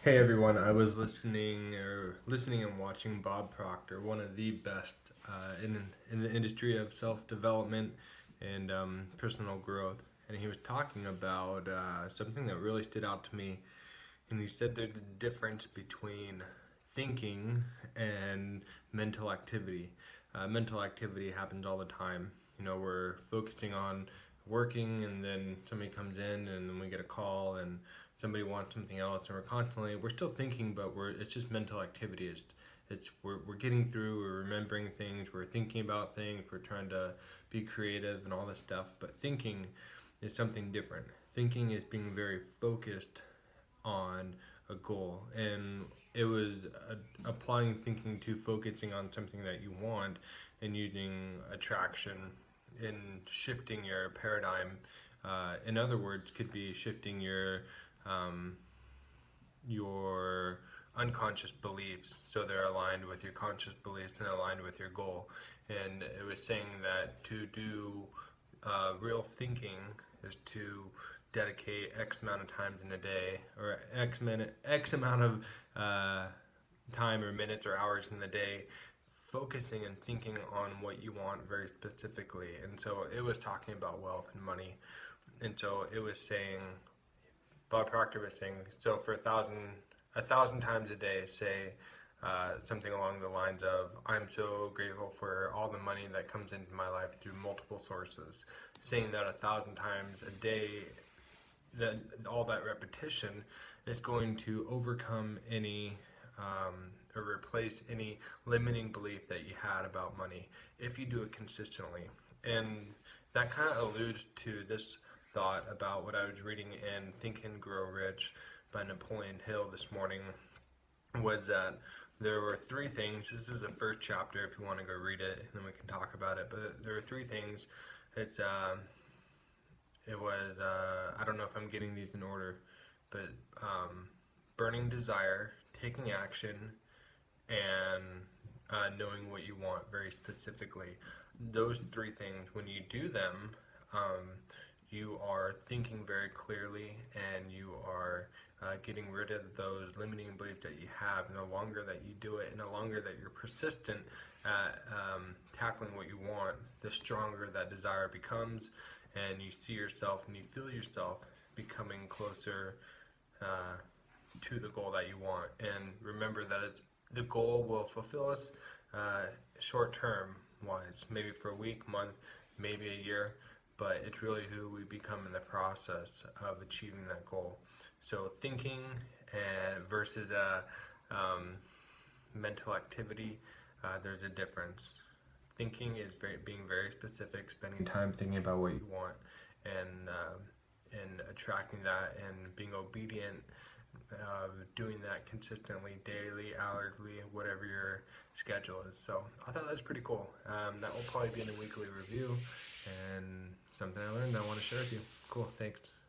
Hey everyone, I was listening and watching Bob Proctor, one of the best in the industry of self development and personal growth, and he was talking about something that really stood out to me. And he said there's a difference between thinking and mental activity. Mental activity happens all the time. You know, we're focusing on working, and then somebody comes in, and then we get a call, and somebody wants something else, and we're still thinking, but it's just mental activity. We're getting through, we're remembering things, we're thinking about things, we're trying to be creative and all this stuff. But thinking is something different. Thinking is being very focused on a goal, and it was applying thinking to focusing on something that you want and using attraction and shifting your paradigm. In other words, could be shifting um, your unconscious beliefs so they're aligned with your conscious beliefs and aligned with your goal. And it was saying that to do real thinking is to dedicate X amount of times in a day, or X amount of time or minutes or hours in the day, focusing and thinking on what you want very specifically. And so it was talking about wealth and money. And so it was saying, Bob Proctor was saying, so for a thousand times a day, say something along the lines of, I'm so grateful for all the money that comes into my life through multiple sources. Saying that 1,000 times a day, that all that repetition is going to overcome any or replace any limiting belief that you had about money if you do it consistently. And that kind of alludes to this thought about what I was reading in Think and Grow Rich by Napoleon Hill this morning, was that there were three things. This is the first chapter if you want to go read it, and then we can talk about it. But there were three things. It's it was I don't know if I'm getting these in order, but burning desire, taking action, and knowing what you want very specifically. Those three things, when you do them, um, you are thinking very clearly, and you are getting rid of those limiting beliefs that you have. And the longer that you do it, and the longer that you're persistent at tackling what you want, the stronger that desire becomes, and you see yourself and you feel yourself becoming closer uh, to the goal that you want. And remember that the goal will fulfill us short term wise, maybe for a week, month, maybe a year, but it's really who we become in the process of achieving that goal. So thinking versus mental activity, there's a difference. Thinking is being very specific, spending time thinking about what you want, and attracting that, and being obedient, doing that consistently, daily, hourly, whatever your schedule is. So I thought that was pretty cool. That will probably be in a weekly review, and something I learned I want to share with you. Cool, thanks.